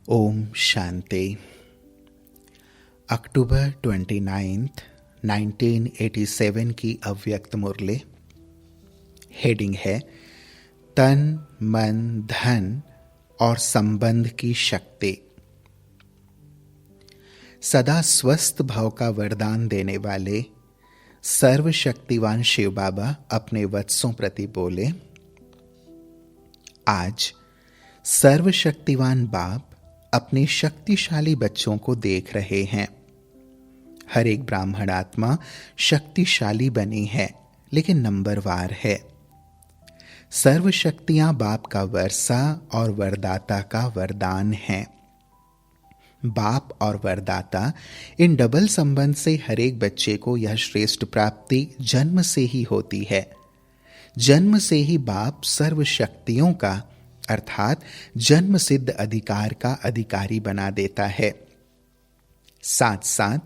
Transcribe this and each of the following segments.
ओम शांति। अक्टूबर 29, 1987 की अव्यक्त मुरली। हेडिंग है तन मन धन और संबंध की शक्ति। सदा स्वस्थ भाव का वरदान देने वाले सर्वशक्तिवान शिव बाबा अपने वत्सों प्रति बोले, आज सर्वशक्तिवान बाप अपने शक्तिशाली बच्चों को देख रहे हैं। हर एक ब्राह्मण आत्मा शक्तिशाली बनी है, लेकिन नंबरवार है। सर्व शक्तियां बाप का वर्षा और वरदाता का वरदान है। बाप और वरदाता इन डबल संबंध से हर एक बच्चे को यह श्रेष्ठ प्राप्ति जन्म से ही होती है। जन्म से ही बाप सर्व शक्तियों का अर्थात जन्म सिद्ध अधिकार का अधिकारी बना देता है। साथ साथ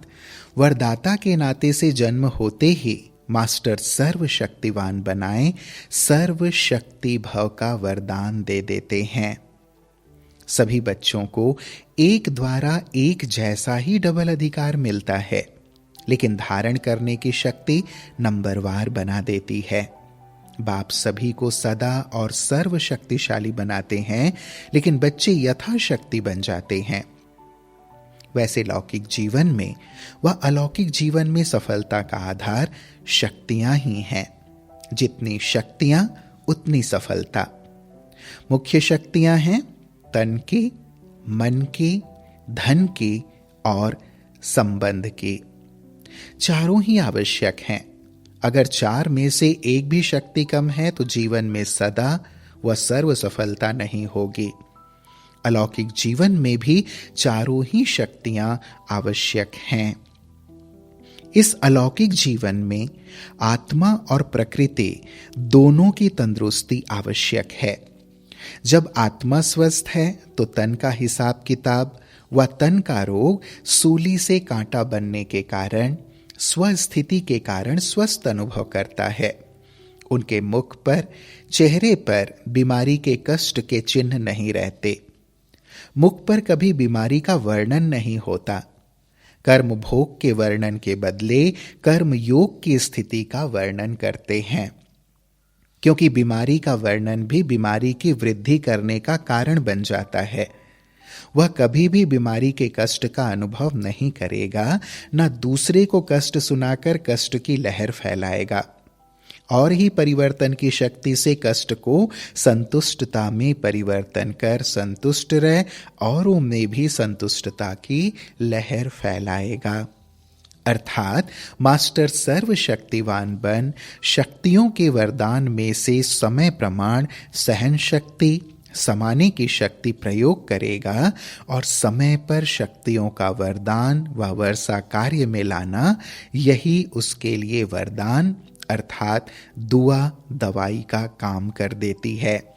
वरदाता के नाते से जन्म होते ही मास्टर सर्वशक्तिवान बनाए सर्व शक्ति भव का वरदान दे देते हैं। सभी बच्चों को एक द्वारा एक जैसा ही डबल अधिकार मिलता है, लेकिन धारण करने की शक्ति नंबरवार बना देती है। बाप सभी को सदा और सर्व शक्तिशाली बनाते हैं, लेकिन बच्चे यथाशक्ति बन जाते हैं। वैसे लौकिक जीवन में व अलौकिक जीवन में सफलता का आधार शक्तियां ही हैं। जितनी शक्तियां उतनी सफलता। मुख्य शक्तियां हैं तन की, मन की, धन की और संबंध की। चारों ही आवश्यक हैं। अगर चार में से एक भी शक्ति कम है तो जीवन में सदा व सर्व सफलता नहीं होगी। अलौकिक जीवन में भी चारों ही शक्तियां आवश्यक हैं। इस अलौकिक जीवन में आत्मा और प्रकृति दोनों की तंदुरुस्ती आवश्यक है। जब आत्मा स्वस्थ है तो तन का हिसाब किताब व तन का रोग सूली से कांटा बनने के कारण स्वस्थिति के कारण स्वस्थ अनुभव करता है। उनके मुख पर, चेहरे पर बीमारी के कष्ट के चिन्ह नहीं रहते। मुख पर कभी बीमारी का वर्णन नहीं होता। कर्म भोग के वर्णन के बदले कर्म योग की स्थिति का वर्णन करते हैं, क्योंकि बीमारी का वर्णन भी बीमारी की वृद्धि करने का कारण बन जाता है। वह कभी भी बीमारी के कष्ट का अनुभव नहीं करेगा, न दूसरे को कष्ट सुनाकर कष्ट की लहर फैलाएगा। और ही परिवर्तन की शक्ति से कष्ट को संतुष्टता में परिवर्तन कर संतुष्ट रह औरों में भी संतुष्टता की लहर फैलाएगा। अर्थात मास्टर सर्वशक्तिवान बन शक्तियों के वरदान में से समय प्रमाण सहन शक्ति, समाने की शक्ति प्रयोग करेगा और समय पर शक्तियों का वरदान व वर्षा कार्य में लाना, यही उसके लिए वरदान अर्थात दुआ दवाई का काम कर देती है।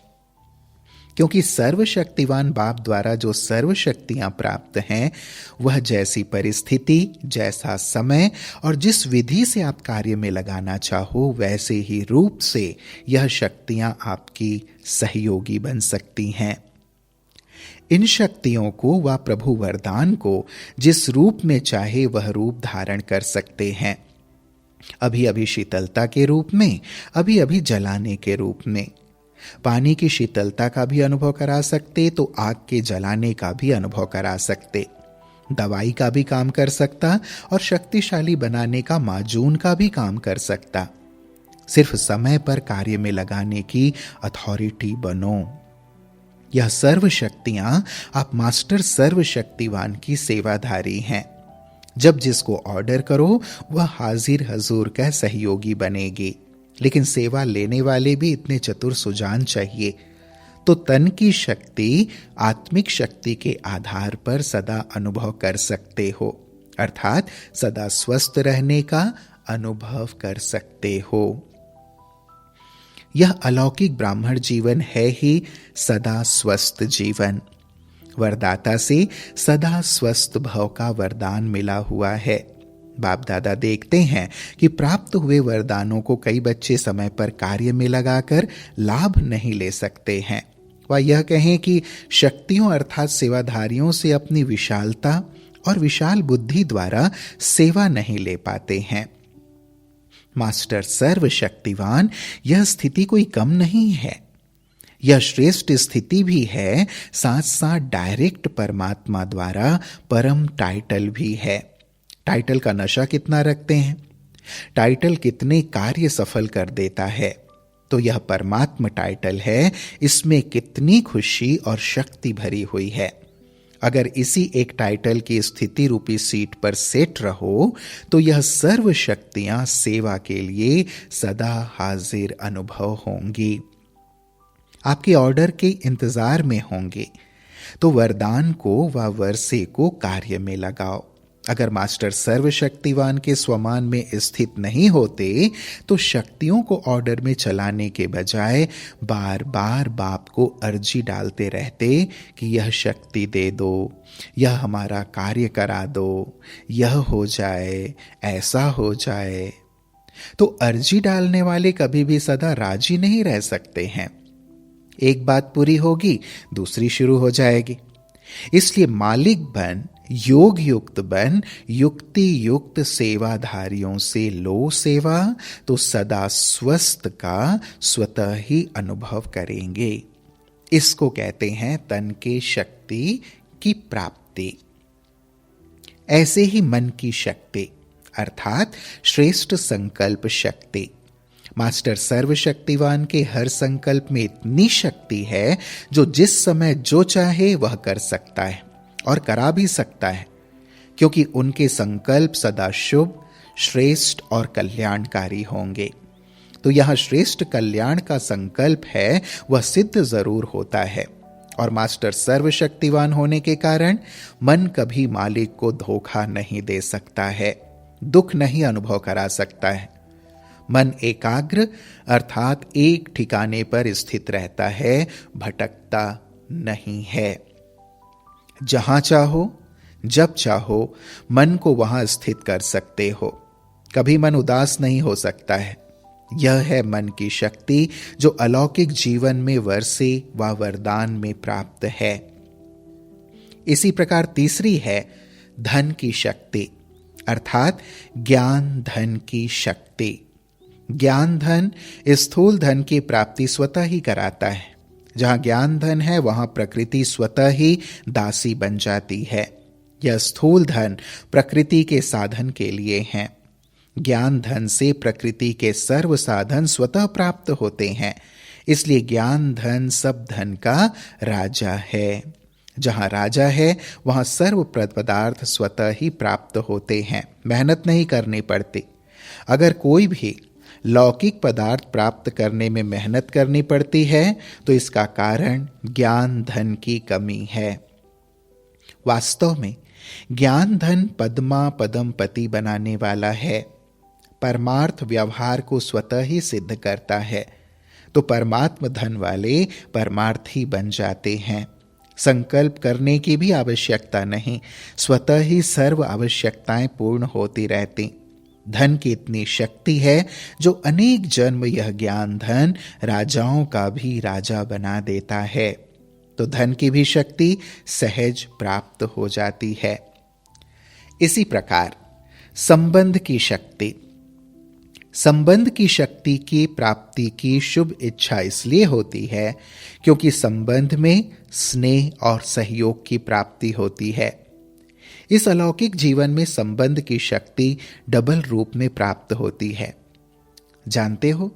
क्योंकि सर्वशक्तिवान बाप द्वारा जो सर्व शक्तियां प्राप्त हैं, वह जैसी परिस्थिति, जैसा समय और जिस विधि से आप कार्य में लगाना चाहो, वैसे ही रूप से यह शक्तियां आपकी सहयोगी बन सकती हैं। इन शक्तियों को व प्रभु वरदान को जिस रूप में चाहे वह रूप धारण कर सकते हैं। अभी अभी शीतलता के रूप में, अभी अभी जलाने के रूप में। पानी की शीतलता का भी अनुभव करा सकते तो आग के जलाने का भी अनुभव करा सकते। दवाई का भी काम कर सकता और शक्तिशाली बनाने का माजून का भी काम कर सकता। सिर्फ समय पर कार्य में लगाने की अथॉरिटी बनो। यह सर्व शक्तियां आप मास्टर सर्वशक्तिवान की सेवाधारी हैं। जब जिसको ऑर्डर करो वह हाजिर हजूर का सहयोगी बनेगी। लेकिन सेवा लेने वाले भी इतने चतुर सुजान चाहिए। तो तन की शक्ति आत्मिक शक्ति के आधार पर सदा अनुभव कर सकते हो, अर्थात सदा स्वस्थ रहने का अनुभव कर सकते हो। यह अलौकिक ब्राह्मण जीवन है ही सदा स्वस्थ जीवन। वरदाता से सदा स्वस्थ भव का वरदान मिला हुआ है। बाप दादा देखते हैं कि प्राप्त हुए वरदानों को कई बच्चे समय पर कार्य में लगाकर लाभ नहीं ले सकते हैं। व यह कहें कि शक्तियों अर्थात सेवाधारियों से अपनी विशालता और विशाल बुद्धि द्वारा सेवा नहीं ले पाते हैं। मास्टर सर्वशक्तिवान, यह स्थिति कोई कम नहीं है, यह श्रेष्ठ स्थिति भी है, साथ साथ डायरेक्ट परमात्मा द्वारा परम टाइटल भी है। टाइटल का नशा कितना रखते हैं, टाइटल कितने कार्य सफल कर देता है, तो यह परमात्मा टाइटल है, इसमें कितनी खुशी और शक्ति भरी हुई है। अगर इसी एक टाइटल की स्थिति रूपी सीट पर सेट रहो तो यह सर्व शक्तियां सेवा के लिए सदा हाजिर अनुभव होंगी, आपके ऑर्डर के इंतजार में होंगे। तो वरदान को व वर्षे को कार्य में लगाओ। अगर मास्टर सर्वशक्तिवान के स्वमान में स्थित नहीं होते तो शक्तियों को ऑर्डर में चलाने के बजाय बार बार बाप को अर्जी डालते रहते कि यह शक्ति दे दो, यह हमारा कार्य करा दो, यह हो जाए, ऐसा हो जाए। तो अर्जी डालने वाले कभी भी सदा राजी नहीं रह सकते हैं। एक बात पूरी होगी, दूसरी शुरू हो जाएगी। इसलिए मालिक बन, योग युक्त बन, युक्ति युक्त सेवाधारियों से लो सेवा, तो सदा स्वस्थ का स्वतः ही अनुभव करेंगे। इसको कहते हैं तन के शक्ति की प्राप्ति। ऐसे ही मन की शक्ति अर्थात श्रेष्ठ संकल्प शक्ति। मास्टर सर्वशक्तिवान के हर संकल्प में इतनी शक्ति है जो जिस समय जो चाहे वह कर सकता है और करा भी सकता है, क्योंकि उनके संकल्प सदा शुभ, श्रेष्ठ और कल्याणकारी होंगे। तो यहां श्रेष्ठ कल्याण का संकल्प है वह सिद्ध जरूर होता है। और मास्टर सर्वशक्तिवान होने के कारण मन कभी मालिक को धोखा नहीं दे सकता है, दुख नहीं अनुभव करा सकता है। मन एकाग्र अर्थात एक ठिकाने पर स्थित रहता है, भटकता नहीं है। जहां चाहो जब चाहो मन को वहां स्थित कर सकते हो, कभी मन उदास नहीं हो सकता है। यह है मन की शक्ति जो अलौकिक जीवन में वर्षे व वरदान में प्राप्त है। इसी प्रकार तीसरी है धन की शक्ति अर्थात ज्ञान धन की शक्ति। ज्ञान धन स्थूल धन की प्राप्ति स्वतः ही कराता है। जहां ज्ञान धन है वहां प्रकृति स्वतः ही दासी बन जाती है। यह स्थूल धन प्रकृति के साधन के लिए है। ज्ञान धन से प्रकृति के सर्व साधन स्वतः प्राप्त होते हैं। इसलिए ज्ञान धन सब धन का राजा है। जहां राजा है वहां सर्व पदार्थ स्वतः ही प्राप्त होते हैं, मेहनत नहीं करनी पड़ती। अगर कोई भी लौकिक पदार्थ प्राप्त करने में मेहनत करनी पड़ती है तो इसका कारण ज्ञान धन की कमी है। वास्तव में ज्ञान धन पद्मा पदम पति बनाने वाला है। परमार्थ व्यवहार को स्वतः ही सिद्ध करता है। तो परमात्म धन वाले परमार्थी बन जाते हैं। संकल्प करने की भी आवश्यकता नहीं, स्वतः ही सर्व आवश्यकताएं पूर्ण होती रहती। धन की इतनी शक्ति है जो अनेक जन्म यह ज्ञान धन राजाओं का भी राजा बना देता है। तो धन की भी शक्ति सहज प्राप्त हो जाती है। इसी प्रकार संबंध की शक्ति। संबंध की शक्ति की प्राप्ति की शुभ इच्छा इसलिए होती है क्योंकि संबंध में स्नेह और सहयोग की प्राप्ति होती है। इस अलौकिक जीवन में संबंध की शक्ति डबल रूप में प्राप्त होती है। जानते हो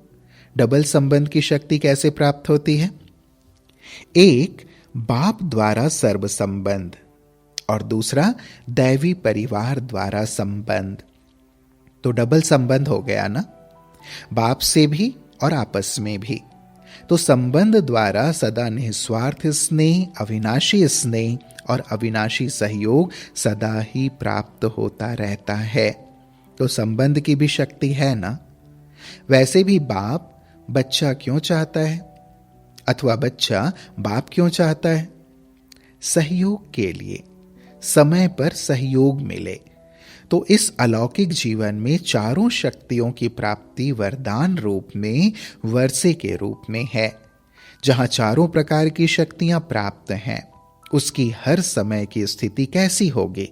डबल संबंध की शक्ति कैसे प्राप्त होती है? एक बाप द्वारा सर्व संबंध और दूसरा दैवी परिवार द्वारा संबंध। तो डबल संबंध हो गया ना, बाप से भी और आपस में भी। तो संबंध द्वारा सदा निस्वार्थ स्नेह, अविनाशी स्नेह और अविनाशी सहयोग सदा ही प्राप्त होता रहता है। तो संबंध की भी शक्ति है ना। वैसे भी बाप बच्चा क्यों चाहता है अथवा बच्चा बाप क्यों चाहता है? सहयोग के लिए, समय पर सहयोग मिले। तो इस अलौकिक जीवन में चारों शक्तियों की प्राप्ति वरदान रूप में, वर्षे के रूप में है। जहां चारों प्रकार की शक्तियां प्राप्त हैं, उसकी हर समय की स्थिति कैसी होगी?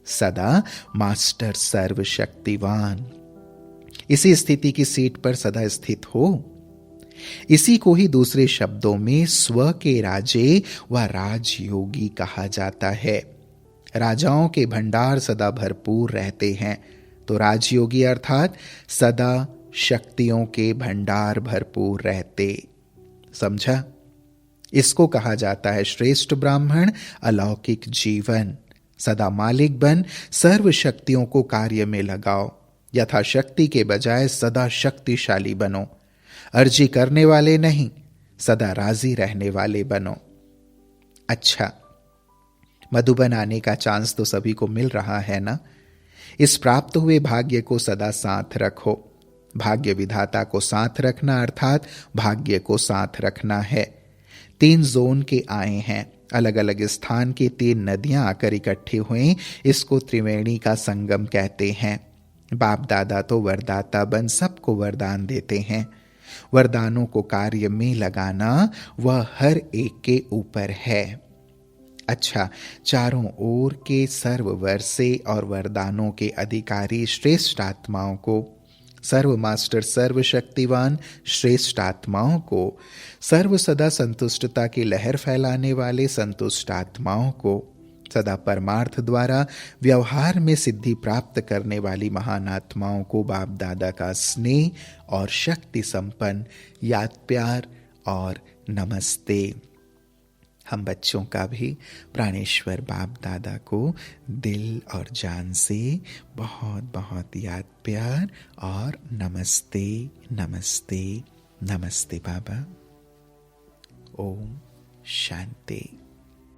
सदा मास्टर सर्वशक्तिवान। इसी स्थिति की सीट पर सदा स्थित हो। इसी को ही दूसरे शब्दों में स्व के राजे व राजयोगी कहा जाता है। राजाओं के भंडार सदा भरपूर रहते हैं, तो राजयोगी अर्थात सदा शक्तियों के भंडार भरपूर रहते। समझा? इसको कहा जाता है श्रेष्ठ ब्राह्मण अलौकिक जीवन। सदा मालिक बन सर्व शक्तियों को कार्य में लगाओ। यथाशक्ति के बजाय सदा शक्तिशाली बनो। अर्जी करने वाले नहीं, सदा राजी रहने वाले बनो। अच्छा, मधुबन आने का चांस तो सभी को मिल रहा है ना? इस प्राप्त हुए भाग्य को सदा साथ रखो। भाग्य विधाता को साथ रखना अर्थात भाग्य को साथ रखना है। 3 जोन के आए हैं, अलग अलग स्थान की 3 नदियां आकर इकट्ठे हुए, इसको त्रिवेणी का संगम कहते हैं। बाप दादा तो वरदाता बन सबको वरदान देते हैं। वरदानों को कार्य में लगाना वह हर एक के ऊपर है। अच्छा, चारों ओर के सर्व वर्षे और वरदानों के अधिकारी श्रेष्ठ आत्माओं को, सर्व मास्टर सर्वशक्तिवान श्रेष्ठ आत्माओं को, सर्व सदा संतुष्टता की लहर फैलाने वाले संतुष्ट आत्माओं को, सदा परमार्थ द्वारा व्यवहार में सिद्धि प्राप्त करने वाली महान आत्माओं को बाप दादा का स्नेह और शक्ति संपन्न याद प्यार और नमस्ते। हम बच्चों का भी प्राणेश्वर बाप दादा को दिल और जान से बहुत बहुत याद प्यार और नमस्ते नमस्ते नमस्ते बाबा। ओम शांति।